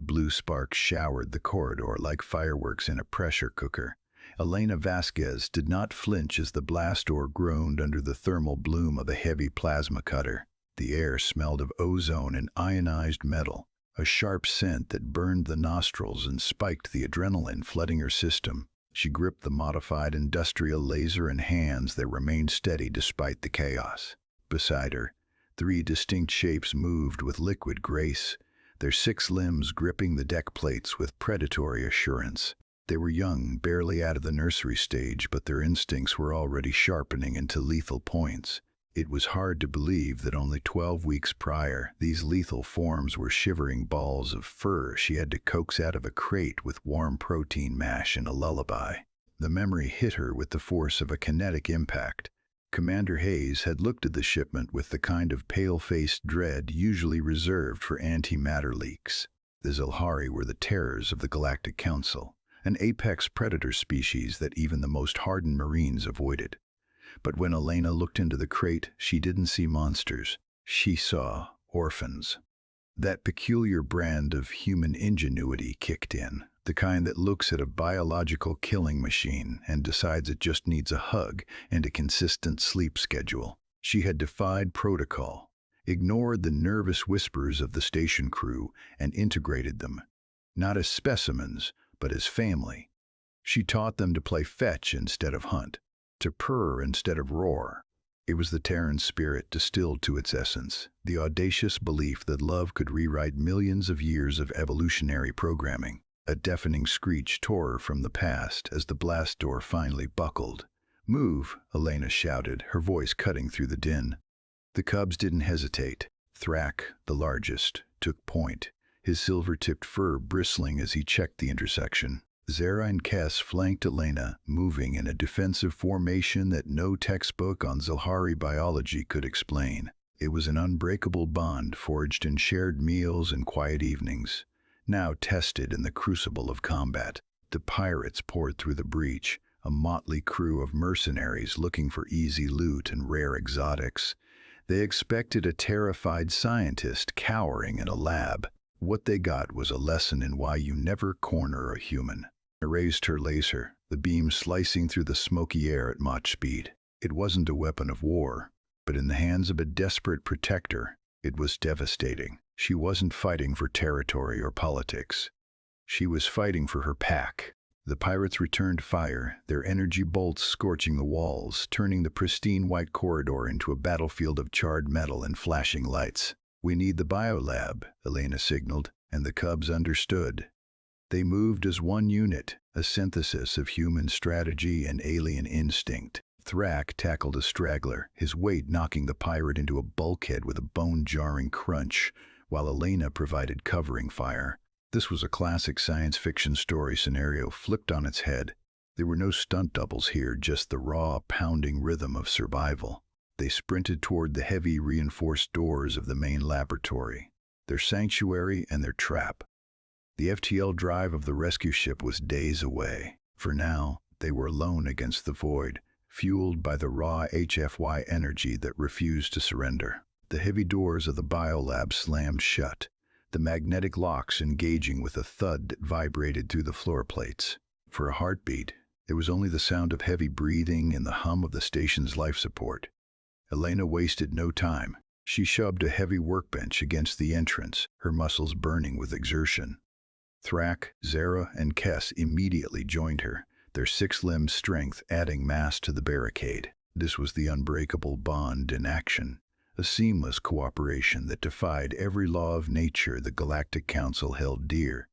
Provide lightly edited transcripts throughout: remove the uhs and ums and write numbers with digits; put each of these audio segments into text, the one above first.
blue sparks showered the corridor like fireworks in a pressure cooker. Elena Vasquez did not flinch as the blast door groaned under the thermal bloom of a heavy plasma cutter. The air smelled of ozone and ionized metal, a sharp scent that burned the nostrils and spiked the adrenaline flooding her system. She gripped the modified industrial laser in hands that remained steady despite the chaos. Beside her, 3 distinct shapes moved with liquid grace, their 6 limbs gripping the deck plates with predatory assurance. They were young, barely out of the nursery stage, but their instincts were already sharpening into lethal points. It was hard to believe that only 12 weeks prior, these lethal forms were shivering balls of fur she had to coax out of a crate with warm protein mash and a lullaby. The memory hit her with the force of a kinetic impact. Commander Hayes had looked at the shipment with the kind of pale-faced dread usually reserved for antimatter leaks. The Zelhari were the terrors of the Galactic Council, an apex predator species that even the most hardened Marines avoided. But when Elena looked into the crate, she didn't see monsters. She saw orphans. That peculiar brand of human ingenuity kicked in, the kind that looks at a biological killing machine and decides it just needs a hug and a consistent sleep schedule. She had defied protocol, ignored the nervous whispers of the station crew, and integrated them, not as specimens, but as family. She taught them to play fetch instead of hunt, to purr instead of roar. It was the Terran spirit distilled to its essence, the audacious belief that love could rewrite millions of years of evolutionary programming. A deafening screech tore her from the past as the blast door finally buckled. "Move," Elena shouted, her voice cutting through the din. The cubs didn't hesitate. Thrak, the largest, took point, his silver-tipped fur bristling as he checked the intersection. Zara and Kes flanked Elena, moving in a defensive formation that no textbook on Zelhari biology could explain. It was an unbreakable bond forged in shared meals and quiet evenings, now tested in the crucible of combat. The pirates poured through the breach, a motley crew of mercenaries looking for easy loot and rare exotics. They expected a terrified scientist cowering in a lab. What they got was a lesson in why you never corner a human. Raised her laser, the beam slicing through the smoky air at Mach speed. It wasn't a weapon of war, but in the hands of a desperate protector, it was devastating. She wasn't fighting for territory or politics. She was fighting for her pack. The pirates returned fire, their energy bolts scorching the walls, turning the pristine white corridor into a battlefield of charred metal and flashing lights. "We need the biolab," Elena signaled, and the cubs understood. They moved as one unit, a synthesis of human strategy and alien instinct. Thrak tackled a straggler, his weight knocking the pirate into a bulkhead with a bone-jarring crunch, while Elena provided covering fire. This was a classic science fiction story scenario flipped on its head. There were no stunt doubles here, just the raw, pounding rhythm of survival. They sprinted toward the heavy, reinforced doors of the main laboratory, their sanctuary and their trap. The FTL drive of the rescue ship was days away. For now, they were alone against the void, fueled by the raw HFY energy that refused to surrender. The heavy doors of the biolab slammed shut, the magnetic locks engaging with a thud that vibrated through the floor plates. For a heartbeat, there was only the sound of heavy breathing and the hum of the station's life support. Elena wasted no time. She shoved a heavy workbench against the entrance, her muscles burning with exertion. Thrak, Zara, and Kes immediately joined her, their six-limbed strength adding mass to the barricade. This was the unbreakable bond in action, a seamless cooperation that defied every law of nature the Galactic Council held dear.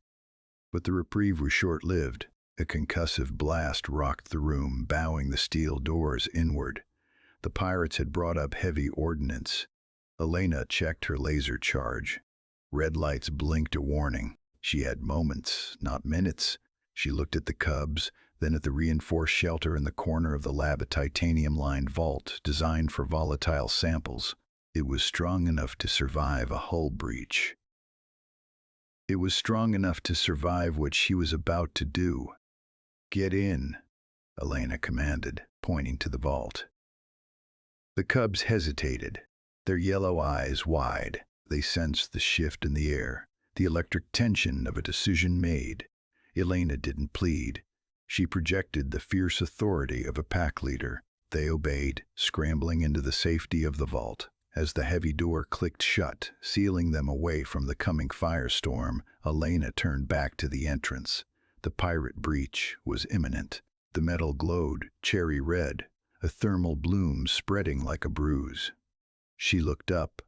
But the reprieve was short-lived. A concussive blast rocked the room, bowing the steel doors inward. The pirates had brought up heavy ordnance. Elena checked her laser charge. Red lights blinked a warning. She had moments, not minutes. She looked at the cubs, then at the reinforced shelter in the corner of the lab, a titanium-lined vault designed for volatile samples. It was strong enough to survive a hull breach. It was strong enough to survive what she was about to do. "Get in," Elena commanded, pointing to the vault. The cubs hesitated, their yellow eyes wide. They sensed the shift in the air, the electric tension of a decision made. Elena didn't plead. She projected the fierce authority of a pack leader. They obeyed, scrambling into the safety of the vault. As the heavy door clicked shut, sealing them away from the coming firestorm, Elena turned back to the entrance. The pirate breach was imminent. The metal glowed cherry red, a thermal bloom spreading like a bruise. She looked up.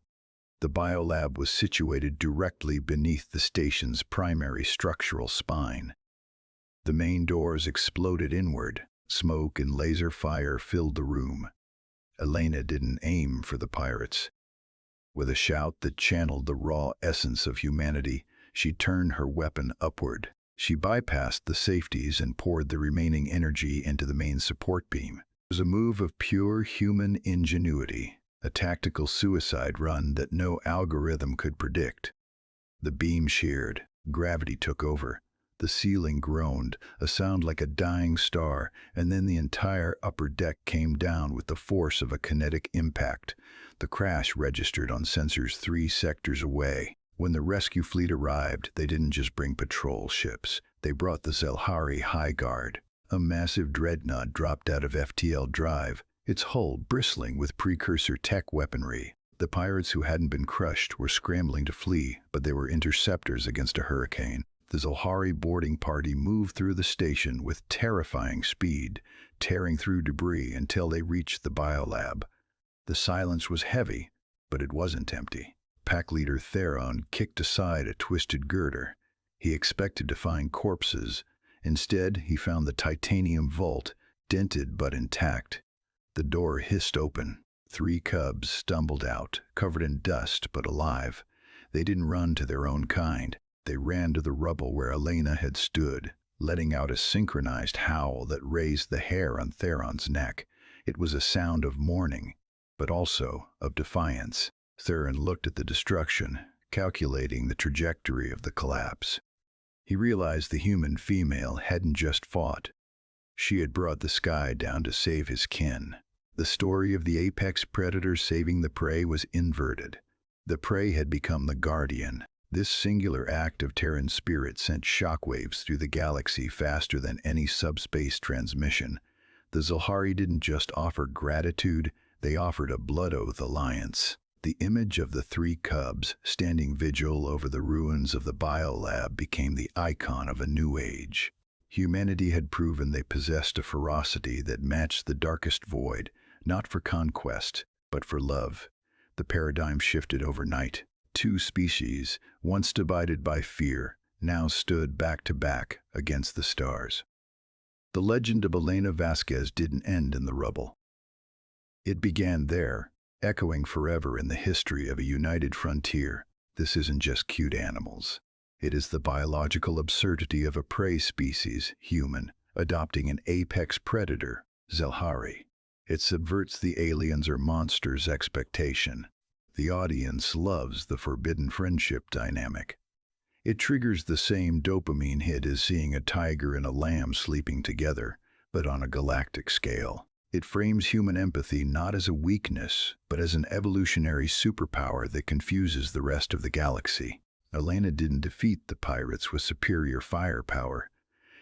The biolab was situated directly beneath the station's primary structural spine. The main doors exploded inward. Smoke and laser fire filled the room. Elena didn't aim for the pirates. With a shout that channeled the raw essence of humanity, she turned her weapon upward. She bypassed the safeties and poured the remaining energy into the main support beam. It was a move of pure human ingenuity, a tactical suicide run that no algorithm could predict. The beam sheared. Gravity took over. The ceiling groaned, a sound like a dying star, and then the entire upper deck came down with the force of a kinetic impact. The crash registered on sensors 3 sectors away. When the rescue fleet arrived, they didn't just bring patrol ships. They brought the Zelhari High Guard. A massive dreadnought dropped out of FTL Drive, its hull bristling with precursor tech weaponry. The pirates who hadn't been crushed were scrambling to flee, but they were interceptors against a hurricane. The Zelhari boarding party moved through the station with terrifying speed, tearing through debris until they reached the biolab. The silence was heavy, but it wasn't empty. Pack leader Theron kicked aside a twisted girder. He expected to find corpses. Instead, he found the titanium vault, dented but intact. The door hissed open. 3 cubs stumbled out, covered in dust but alive. They didn't run to their own kind. They ran to the rubble where Elena had stood, letting out a synchronized howl that raised the hair on Theron's neck. It was a sound of mourning, but also of defiance. Theron looked at the destruction, calculating the trajectory of the collapse. He realized the human female hadn't just fought. She had brought the sky down to save his kin. The story of the apex predator saving the prey was inverted. The prey had become the guardian. This singular act of Terran spirit sent shockwaves through the galaxy faster than any subspace transmission. The Zelhari didn't just offer gratitude, they offered a blood oath alliance. The image of the 3 cubs standing vigil over the ruins of the biolab became the icon of a new age. Humanity had proven they possessed a ferocity that matched the darkest void, not for conquest, but for love. The paradigm shifted overnight. 2 species, once divided by fear, now stood back to back against the stars. The legend of Elena Vasquez didn't end in the rubble. It began there, echoing forever in the history of a united frontier. This isn't just cute animals. It is the biological absurdity of a prey species, human, adopting an apex predator, Zelhari. It subverts the aliens or monsters' expectation. The audience loves the forbidden friendship dynamic. It triggers the same dopamine hit as seeing a tiger and a lamb sleeping together, but on a galactic scale. It frames human empathy not as a weakness, but as an evolutionary superpower that confuses the rest of the galaxy. Elena didn't defeat the pirates with superior firepower.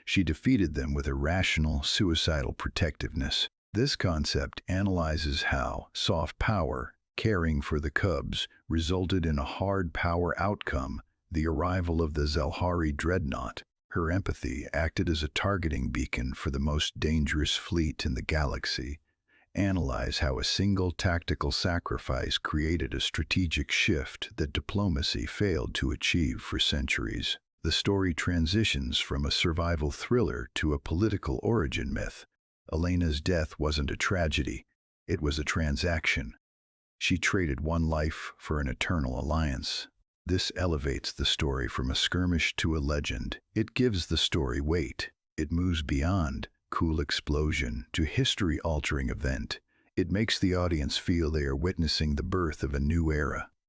She defeated them with irrational, suicidal protectiveness. This concept analyzes how soft power, caring for the cubs, resulted in a hard power outcome, the arrival of the Zelhari dreadnought. Her empathy acted as a targeting beacon for the most dangerous fleet in the galaxy. Analyze how a single tactical sacrifice created a strategic shift that diplomacy failed to achieve for centuries. The story transitions from a survival thriller to a political origin myth. Elena's death wasn't a tragedy, it was a transaction. She traded one life for an eternal alliance. This elevates the story from a skirmish to a legend. It gives the story weight. It moves beyond cool explosion to history-altering event. It makes the audience feel they are witnessing the birth of a new era.